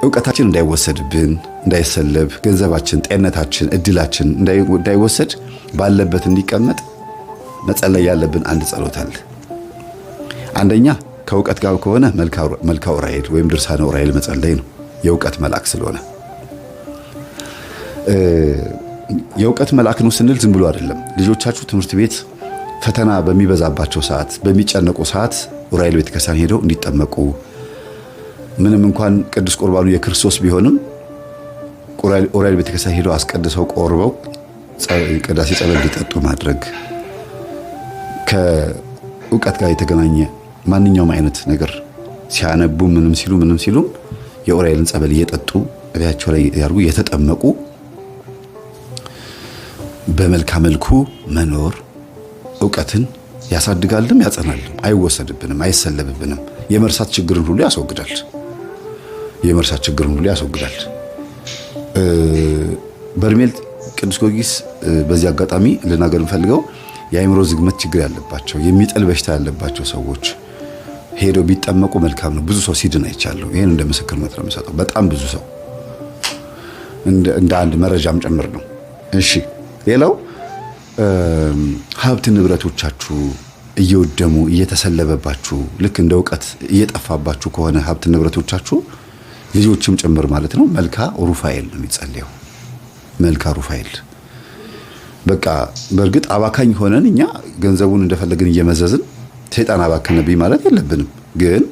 እውቀታችን እንዳይወሰድብን እንዳይሰለብ ገንዘባችን ጤንነታችን እድላችን እንዳይወሰድ ባለበት እንዲቀመጥ መጸለይ ያለብን አንድ ጸሎት አለ። አንደኛ ከእውቀት ጋር ከሆነ መልክአ ዑራኤል ወይም ድርሳነ ዑራኤል መጸለይ ነው። የእውቀት መልአክ ስለሆነ የእውቀት መልአክ ነው ስንል ዝም ብሎ አይደለም። ልጆቻችሁ ትምህርት ቤት ፈተና በሚበዛባቸው ሰዓት በሚጨነቁ ሰዓት ዑራኤል ቤተክርስቲያን ሄደው እንዲጠመቁ ምንም እንኳን ቅዱስ ቁርባኑ የክርስቶስ ቢሆንም ዑራኤል ቤተክርስቲያን ሄደው አስቀድሰው ቆርበው ቅዳሴ ጸበል እንዲጠጡ ማድረግ ከእውቀት ጋር የተገናኘ ማንኛውም አይነት ነገር ሲያነቡ ምንም ሲሉ የዑራኤልን ጸበል እየጠጡ እቤታቸው ላይ ያርጉ የተጠመቁ በመልካም መልኩ መኖር እውቀትን ያሳድጋልም ያጸናልም። አይወሰድብንም፣ አይሰለብብንም። የመርሳት ችግርን ሁሉ ያስወግዳል። በርሜል ቅዱስ ጊዮርጊስ በዚህ አጋጣሚ ልናገር ፈልገው የአእምሮ ዝግመት ችግር ያለባቸው የሚጥል በሽታ ያለባቸው ሰዎች ሄደው ቢጠመቁ መልካም ነው። ብዙ ሰው ሲድን አይቻለሁ። ይሄን እንደ ምስክርነት ነው የምሰጠው። በጣም ብዙ ሰው እንደ አንድ መረጃም ጭምር ነው። እሺ ሌላው ሀብት ንብረቶቻችሁ እየወደሙ እየተሰለበባችሁ ልክ እንደ እውቀት እየጠፋባችሁ ከሆነ ሀብት ንብረቶቻችሁ ልጆችም ጭምር ማለት ነው መልክአ ሩፋኤል ነው የሚጸልየው። መልክአ ሩፋኤል በቃ በእርግጥ አባካኝ ሆነን እኛ ገንዘቡን እንደፈለግን እየመዘዝን ሰይጣን አባከነብኝ ማለት የለብንም። ግን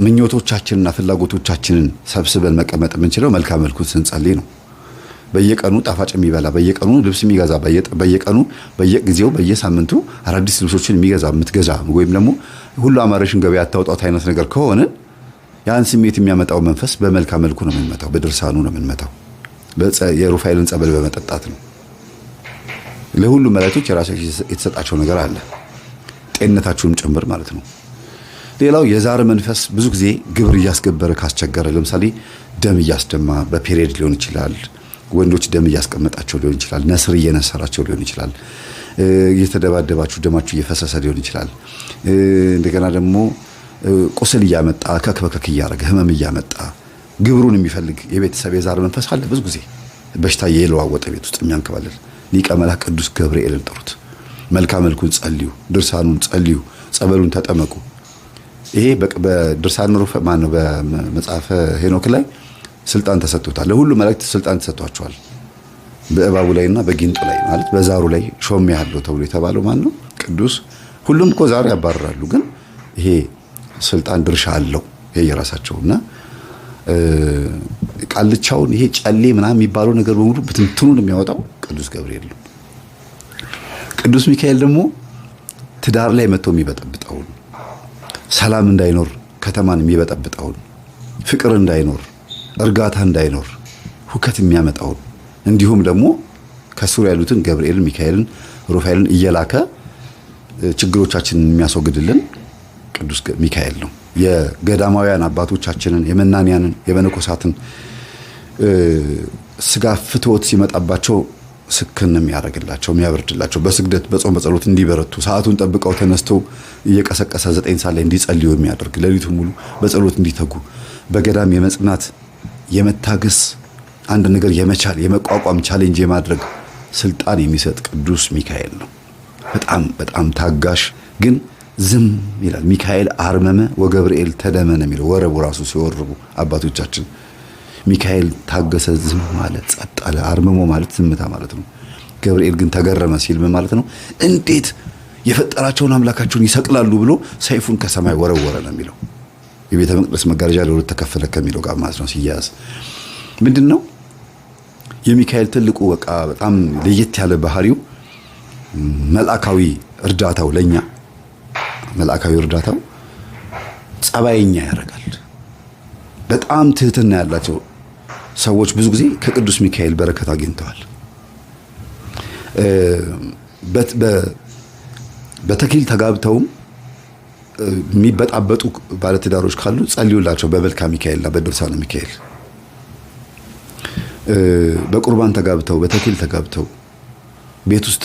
ምኞቶቻችንና ፍላጎቶቻችንን ሰብስበን መቀመጥ የምንችለው መልካም መልኩን ስንጸልይ ነው። በየቀኑ ጣፋጭ የሚበላ በየቀኑ ልብስ የሚገዛ በየቀኑ በየጊዜው በየሳምንቱ አዳዲስ ልብሶችን የምትገዛ ወይም ደግሞ ሁሉ አማረሽን ገበያ አታውጣት አይነት ነገር ከሆነ ያን ስሜት የሚያመጣው መንፈስ በመልካም መልኩ ነው የምንመታው፣ በድርሳኑ ነው የምንመታው፣ የሩፋኤልን ጸበል በመጠጣት ነው። ለሁሉ መላእክቶች የራሳቸው የተሰጣቸው ነገር አለ፣ ጤንነታችሁም ጭምር ማለት ነው። ሌላው የዛር መንፈስ ብዙ ጊዜ ግብር እያስገበረ ካስቸገረ፣ ለምሳሌ ደም እያስደማ በፔሪየድ ሊሆን ይችላል። ወንዶች ደም እያስቀመጣቸው ሊሆን ይችላል። ነስር እየነሰራቸው ሊሆን ይችላል። እየተደባደባችሁ ደማችሁ እየፈሰሰ ሊሆን ይችላል። እንደገና ደግሞ ቁስል እያመጣ ከክበከክ እያደረገ ህመም እያመጣ ግብሩን የሚፈልግ የቤተሰብ የዛር መንፈስ አለ። ብዙ ጊዜ በሽታ የለዋወጠ ቤት ውስጥ የሚያንከባለል ሊቀ መላእክት ቅዱስ ገብርኤልን ጠሩት። መልካም መልኩን ጸልዩ፣ ድርሳኑን ጸልዩ፣ ጸበሉን ተጠመቁ። ይሄ በድርሳን ማነው በመጽሐፈ ሄኖክ ላይ ስልጣን ተሰጥቶታል። ለሁሉ መላእክት ስልጣን ተሰጥቷቸዋል። በእባቡ ላይና በጊንጡ ላይ ማለት በዛሩ ላይ ሾም ያለው ተብሎ የተባለው ማን ነው? ቅዱስ። ሁሉም እኮ ዛሩ ያባረራሉ፣ ግን ይሄ ስልጣን ድርሻ አለው የየራሳቸውና ቃልቻውን ይሄ ጨሌ ምናምን የሚባለው ነገር በሙሉ ብትንትኑን የሚያወጣው ቅዱስ ገብርኤል ነው። ቅዱስ ሚካኤል ደግሞ ትዳር ላይ መጥቶ የሚበጠብጠውን፣ ሰላም እንዳይኖር ከተማን የሚበጠብጠውን፣ ፍቅር እንዳይኖር እርጋታ እንዳይኖር ሁከት የሚያመጣውን፣ እንዲሁም ደግሞ ከስሩ ያሉትን ገብርኤልን ሚካኤልን ሩፋኤልን እየላከ ችግሮቻችንን የሚያስወግድልን ቅዱስ ሚካኤል ነው። የገዳማውያን አባቶቻችንን የመናንያንን የመነኮሳትን ስጋ ፍትወት ሲመጣባቸው ስክን የሚያደርግላቸው የሚያበርድላቸው በስግደት በጾም በጸሎት እንዲበረቱ ሰዓቱን ጠብቀው ተነስተው እየቀሰቀሰ 9 ሰዓት ላይ እንዲጸልዩ የሚያደርግ ሌሊቱን ሙሉ በጸሎት እንዲተጉ በገዳም የመጽናት የመታገስ አንድ ነገር የመቻል የመቋቋም ቻሌንጅ የማድረግ ስልጣን የሚሰጥ ቅዱስ ሚካኤል ነው። በጣም በጣም ታጋሽ ግን ዝም ይላል። ሚካኤል አርመመ ወገብርኤል ተደመነ የሚለው ወረቡ ራሱ ሲወርቡ አባቶቻችን ሚካኤል ታገሰ፣ ዝም ማለት ጸጥ አለ። አርመሞ ማለት ዝምታ ማለት ነው። ገብርኤል ግን ተገረመ ሲል ምን ማለት ነው? እንዴት የፈጠራቸውን አምላካቸውን ይሰቅላሉ ብሎ ሰይፉን ከሰማይ ወረወረ ነው የሚለው። የቤተ መቅደስ መጋረጃ ለሁለት ተከፈለ ከሚለው ጋር ማለት ነው። ሲያዝ ምንድነው የሚካኤል ትልቁ በቃ በጣም ለየት ያለ ባህሪው መልአካዊ እርዳታው ለኛ መልአካዊ እርዳታው ጸባይኛ ያደርጋል። በጣም ትህትና ያላቸው ሰዎች ብዙ ጊዜ ከቅዱስ ሚካኤል በረከት አግኝተዋል። በተክሊል ተጋብተውም የሚበጣበጡ ባለትዳሮች ካሉ ጸልዩላቸው በመልክአ ሚካኤልና በድርሳነ ሚካኤል። በቁርባን ተጋብተው በተክሊል ተጋብተው ቤት ውስጥ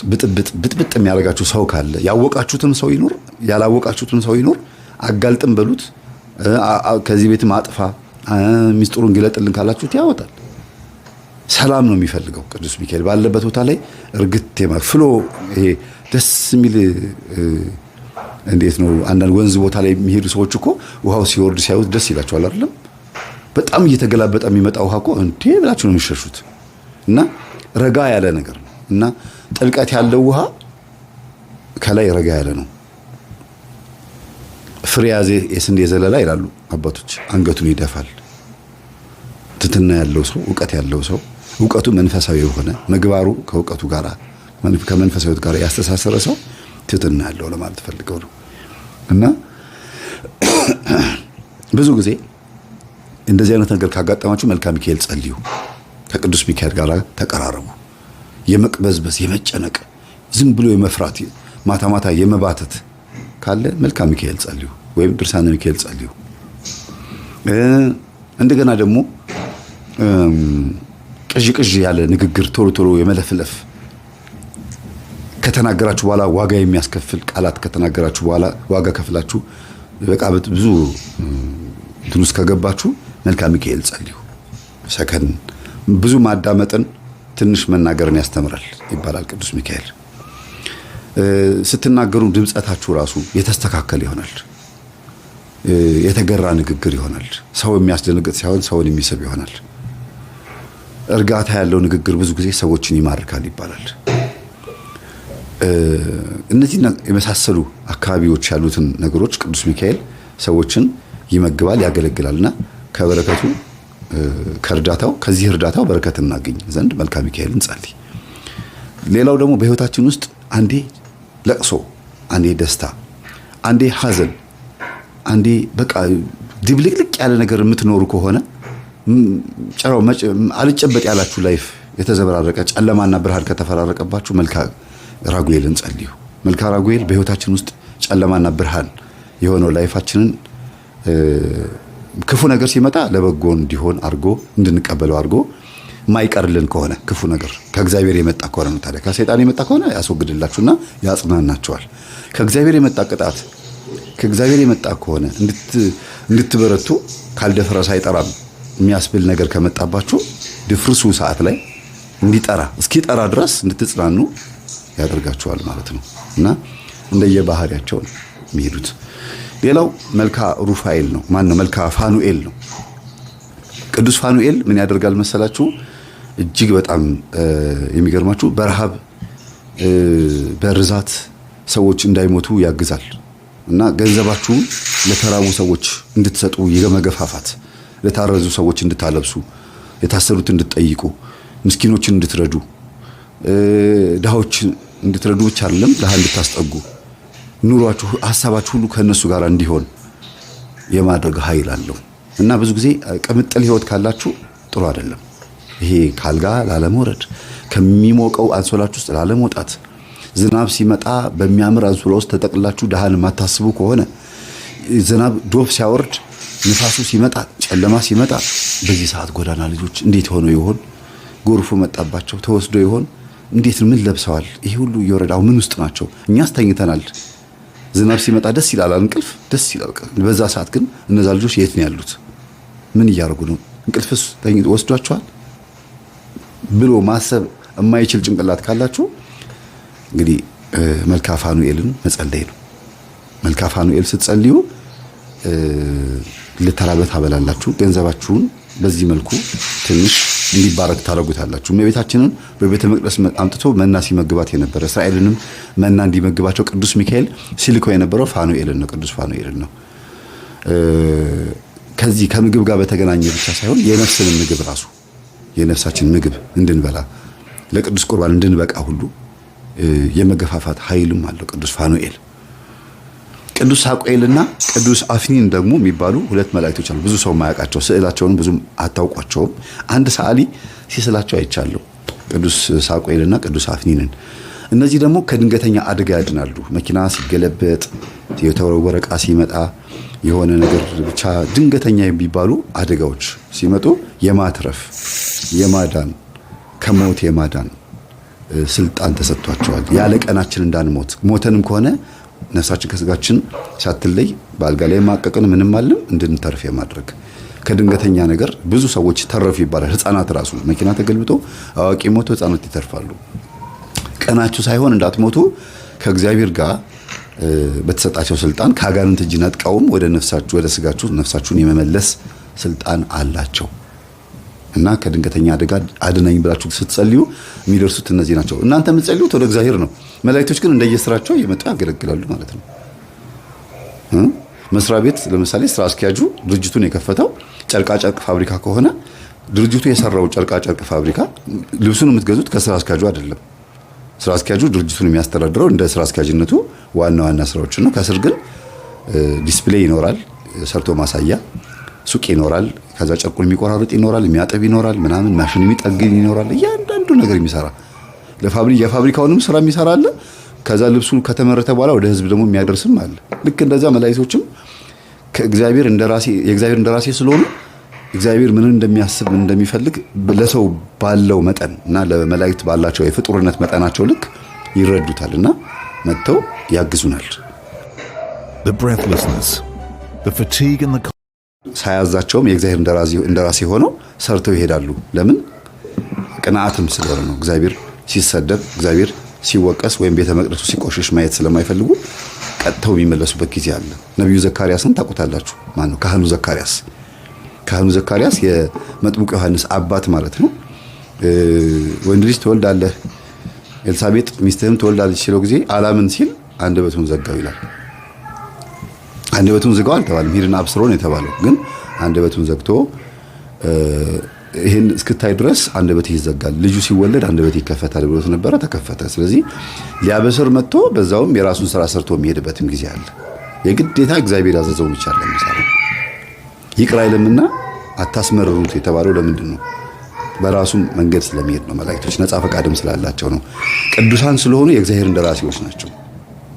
ብጥብጥ የሚያደርጋችሁ ሰው ካለ ያወቃችሁትም ሰው ይኖር ያላወቃችሁትም ሰው ይኖር አጋልጥም በሉት። ከዚህ ቤት ማጥፋ ሚስጥሩን ግለጥልን ካላችሁት ያወጣል። ሰላም ነው የሚፈልገው ቅዱስ ሚካኤል ባለበት ቦታ ላይ እርግጥ ፍሎ ይሄ ደስ የሚል እንዴት ነው አንዳንድ ወንዝ ቦታ ላይ የሚሄዱ ሰዎች እኮ ውሃው ሲወርድ ሲያዩት ደስ ይላቸዋል አይደለም? በጣም እየተገላበጠ የሚመጣ ውሃ እኮ እንዴ ብላችሁ ነው የሚሸሹት። እና ረጋ ያለ ነገር ነው እና ጥልቀት ያለው ውሃ ከላይ ረጋ ያለ ነው። ፍሬ ያዘ የስንዴ ዘለላ ይላሉ አባቶች፣ አንገቱን ይደፋል። ትትና ያለው ሰው ዕውቀት ያለው ሰው ዕውቀቱ መንፈሳዊ የሆነ ምግባሩ ከዕውቀቱ ጋር ከመንፈሳዊት ጋር ያስተሳሰረ ሰው ትትና ያለው ለማለት ፈልገው ነው። እና ብዙ ጊዜ እንደዚህ አይነት ነገር ካጋጠማችሁ መልክአ ሚካኤል ጸልዩ፣ ከቅዱስ ሚካኤል ጋር ተቀራረቡ። የመቅበዝበዝ የመጨነቅ ዝም ብሎ የመፍራት ማታ ማታ የመባተት ካለ መልክአ ሚካኤል ጸልዩ ወይም ድርሳነ ሚካኤል ጸልዩ። እንደገና ደግሞ ቅዥ ያለ ንግግር ቶሎ ቶሎ የመለፍለፍ ከተናገራችሁ በኋላ ዋጋ የሚያስከፍል ቃላት ከተናገራችሁ በኋላ ዋጋ ከፍላችሁ በቃ ብዙ ትንሽ ከገባችሁ መልክአ ሚካኤል ጸልዩ። ሰከን ብዙ ማዳመጥን ትንሽ መናገርን ያስተምራል ይባላል ቅዱስ ሚካኤል። ስትናገሩ ድምጸታችሁ ራሱ የተስተካከለ ይሆናል። የተገራ ንግግር ይሆናል። ሰው የሚያስደነግጥ ሳይሆን ሰውን የሚስብ ይሆናል። እርጋታ ያለው ንግግር ብዙ ጊዜ ሰዎችን ይማርካል ይባላል። እነዚህ የመሳሰሉ አካባቢዎች ያሉትን ነገሮች ቅዱስ ሚካኤል ሰዎችን ይመግባል፣ ያገለግላልና ከበረከቱ ከእርዳታው ከዚህ እርዳታው በረከት እናገኝ ዘንድ መልክአ ሚካኤልን ጸልይ። ሌላው ደግሞ በህይወታችን ውስጥ አንዴ ለቅሶ፣ አንዴ ደስታ፣ አንዴ ሐዘን፣ አንዴ በቃ ድብልቅልቅ ያለ ነገር የምትኖሩ ከሆነ ጨራው አልጨበጥ ያላችሁ ላይፍ የተዘበራረቀ ጨለማና ብርሃን ከተፈራረቀባችሁ መልክአ ራጉኤልን ጸልዩ። መልክአ ራጉኤል በህይወታችን ውስጥ ጨለማና ብርሃን የሆነው ላይፋችንን ክፉ ነገር ሲመጣ ለበጎ እንዲሆን አርጎ እንድንቀበለው አርጎ ማይቀርልን ከሆነ ክፉ ነገር ከእግዚአብሔር የመጣ ከሆነ ነው። ታዲያ ከሰይጣን የመጣ ከሆነ ያስወግድላችሁና ያጽናናችኋል። ከእግዚአብሔር የመጣ ቅጣት ከእግዚአብሔር የመጣ ከሆነ እንድትበረቱ ካልደፈረሰ አይጠራም የሚያስብል ነገር ከመጣባችሁ ድፍርሱ ሰዓት ላይ እንዲጠራ እስኪጠራ ድረስ እንድትጽናኑ ያደርጋችኋል ማለት ነው። እና እንደየባህሪያቸው ነው የሚሄዱት። ሌላው መልክአ ሩፋኤል ነው። ማን ነው? መልክአ ፋኑኤል ነው። ቅዱስ ፋኑኤል ምን ያደርጋል መሰላችሁ? እጅግ በጣም የሚገርማችሁ በረሃብ በርዛት ሰዎች እንዳይሞቱ ያግዛል እና ገንዘባችሁን ለተራቡ ሰዎች እንድትሰጡ የመገፋፋት፣ ለታረዙ ሰዎች እንድታለብሱ፣ የታሰሩት እንድትጠይቁ፣ ምስኪኖችን እንድትረዱ፣ ድሃዎች እንድትረዱ ብቻ አይደለም ድሃ እንድታስጠጉ፣ ኑሯችሁ ሐሳባችሁ ሁሉ ከነሱ ጋር እንዲሆን የማድረግ ኃይል አለው እና ብዙ ጊዜ ቅምጥል ህይወት ካላችሁ ጥሩ አይደለም። ይሄ ካልጋ ላለመውረድ፣ ከሚሞቀው አንሶላችሁ ውስጥ ላለመውጣት፣ ዝናብ ሲመጣ በሚያምር አንሶላ ውስጥ ተጠቅላችሁ ድሃን ማታስቡ ከሆነ ዝናብ ዶፍ ሲያወርድ፣ ንፋሱ ሲመጣ፣ ጨለማ ሲመጣ በዚህ ሰዓት ጎዳና ልጆች እንዴት ሆኖ ይሆን? ጎርፉ መጣባቸው ተወስዶ ይሆን? እንዴት ምን ለብሰዋል? ይሄ ሁሉ እየወረዳው ምን ውስጥ ናቸው? እኛስ ተኝተናል። ዝናብ ሲመጣ ደስ ይላል፣ እንቅልፍ ደስ ይላል። በዛ ሰዓት ግን እነዛ ልጆች የት ነው ያሉት? ምን እያደረጉ ነው? እንቅልፍስ ወስዷቸዋል ብሎ ማሰብ የማይችል ጭንቅላት ካላችሁ እንግዲህ መልክአ ፋኑኤልን መጸለይ ነው። መልክአ ፋኑኤል ስትጸልዩ ለተራበ ታበላላችሁ። ገንዘባችሁን በዚህ መልኩ ትንሽ እንዲባረክ ታደርጉታላችሁ። እመቤታችንን በቤተ መቅደስ አምጥቶ መና ሲመግባት የነበረ እስራኤልንም መና እንዲመግባቸው ቅዱስ ሚካኤል ሲልከው የነበረው ፋኑኤልን ነው፣ ቅዱስ ፋኑኤልን ነው። ከዚህ ከምግብ ጋር በተገናኘ ብቻ ሳይሆን የነፍስን ምግብ ራሱ የነፍሳችን ምግብ እንድንበላ ለቅዱስ ቁርባን እንድንበቃ ሁሉ የመገፋፋት ኃይልም አለው ቅዱስ ፋኑኤል። ቅዱስ ሳቁኤልና ቅዱስ አፍኒን ደግሞ የሚባሉ ሁለት መላእክቶች አሉ። ብዙ ሰው ማያውቃቸው፣ ስዕላቸውን ብዙም አታውቋቸውም። አንድ ሰዓሊ ሲስላቸው አይቻለሁ፣ ቅዱስ ሳቁኤልና ቅዱስ አፍኒንን። እነዚህ ደግሞ ከድንገተኛ አደጋ ያድናሉ። መኪና ሲገለበጥ፣ የተወረወረ ዕቃ ሲመጣ፣ የሆነ ነገር ብቻ ድንገተኛ የሚባሉ አደጋዎች ሲመጡ የማትረፍ የማዳን ከሞት የማዳን ስልጣን ተሰጥቷቸዋል። ያለ ቀናችን እንዳንሞት ሞተንም ከሆነ ነፍሳችን ከስጋችን ሳትለይ በአልጋ ላይ ማቀቅን ምንም አለም እንድንተርፍ የማድረግ ከድንገተኛ ነገር ብዙ ሰዎች ተረፉ ይባላል። ህፃናት ራሱ መኪና ተገልብጦ አዋቂ ሞቶ ህፃናት ይተርፋሉ። ቀናችሁ ሳይሆን እንዳትሞቱ ከእግዚአብሔር ጋር በተሰጣቸው ስልጣን ከአጋንንት እጅ ነጥቀውም ወደ ነፍሳችሁ ወደ ስጋችሁ ነፍሳችሁን የመመለስ ስልጣን አላቸው እና ከድንገተኛ አደጋ አድነኝ ብላችሁ ስትጸልዩ የሚደርሱት እነዚህ ናቸው። እናንተ የምትጸልዩት ወደ እግዚአብሔር ነው። መላእክቶች ግን እንደየስራቸው እየመጡ ያገለግላሉ ማለት ነው። መስሪያ ቤት ለምሳሌ ስራ አስኪያጁ ድርጅቱን የከፈተው ጨርቃ ጨርቅ ፋብሪካ ከሆነ ድርጅቱ የሰራው ጨርቃ ጨርቅ ፋብሪካ ልብሱን የምትገዙት ከስራ አስኪያጁ አይደለም። ስራ አስኪያጁ ድርጅቱን የሚያስተዳድረው እንደ ስራ አስኪያጅነቱ ዋና ስራዎች ነው። ከስር ግን ዲስፕሌይ ይኖራል፣ ሰርቶ ማሳያ ሱቅ ይኖራል፣ ከዛ ጨርቁን የሚቆራርጥ ይኖራል፣ የሚያጠብ ይኖራል፣ ምናምን ማሽን የሚጠግን ይኖራል። እያንዳንዱ ነገር የሚሰራ የፋብሪካውንም ስራ የሚሰራ አለ። ከዛ ልብሱ ከተመረተ በኋላ ወደ ህዝብ ደግሞ የሚያደርስም አለ። ልክ እንደዛ መላእክቶችም ከእግዚአብሔር የእግዚአብሔር እንደራሴ ስለሆኑ እግዚአብሔር ምን እንደሚያስብ ምን እንደሚፈልግ ለሰው ባለው መጠን እና ለመላእክት ባላቸው የፍጡርነት መጠናቸው ልክ ይረዱታልና መጥተው ያግዙናል። The breathlessness, the fatigue and the ሳያዛቸውም የእግዚአብሔር እንደራሴ ሆነው ሰርተው ይሄዳሉ። ለምን? ቅንዓትም ስለሆነ ነው። እግዚአብሔር ሲሰደብ፣ እግዚአብሔር ሲወቀስ ወይም ቤተ መቅደሱ ሲቆሽሽ ማየት ስለማይፈልጉ ቀጥተው የሚመለሱበት ጊዜ አለ። ነብዩ ዘካርያስን ታውቁታላችሁ። ማነው? ካህኑ ዘካርያስ የመጥምቁ ዮሐንስ አባት ማለት ነው። ወንድ ልጅ ትወልዳለህ፣ ኤልሳቤጥ ሚስትህም ትወልዳለች ሲለው ጊዜ አላምን ሲል አንደበቱን ዘጋው ይላል። አንደበቱን ዘጋው አልተባለም፣ ሂድና አብስሮን የተባለው ግን አንደበቱን ዘግቶ ይሄን እስክታይ ድረስ አንደበት ይዘጋል፣ ልጁ ሲወለድ አንደበት ይከፈታል ብሎት ነበር። ተከፈተ። ስለዚህ ሊያበስር መጥቶ በዛውም የራሱን ስራ ሰርቶ የሚሄድበትም ጊዜ አለ። የግዴታ እግዚአብሔር ያዘዘው ብቻ ለምሳሌ ይቅር አይልምና አታስመርሩት የተባለው ለምንድን ነው? በራሱም መንገድ ስለሚሄድ ነው። መላእክቶች ነፃ ፈቃድም ስላላቸው ነው። ቅዱሳን ስለሆኑ የእግዚአብሔር እንደራሴዎች ናቸው።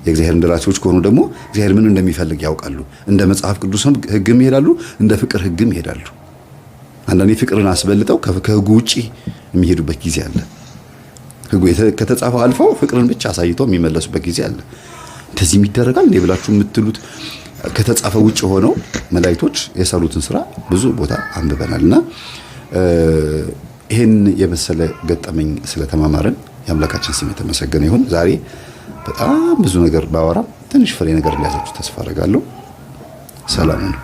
የእግዚአብሔር እንደራሴዎች ከሆኑ ደግሞ እግዚአብሔር ምን እንደሚፈልግ ያውቃሉ። እንደ መጽሐፍ ቅዱስም ሕግም ይሄዳሉ፣ እንደ ፍቅር ሕግም ይሄዳሉ። አንዳንዴ ፍቅርን አስበልጠው ከሕጉ ውጪ የሚሄዱበት ጊዜ አለ። ሕጉ ከተጻፈው አልፈው ፍቅርን ብቻ አሳይተው የሚመለሱበት ጊዜ አለ። እንደዚህ ይደረጋል እንዴ ብላችሁ የምትሉት ከተጻፈ ውጪ ሆነው መላእክቶች የሰሩትን ስራ ብዙ ቦታ አንብበናልና ይሄን የመሰለ ገጠመኝ ስለተማማረን የአምላካችን ስም የተመሰገነ ይሁን። ዛሬ በጣም ብዙ ነገር ባወራ ትንሽ ፍሬ ነገር ሊያዛችሁ ተስፋ አደርጋለሁ። ሰላም ነው።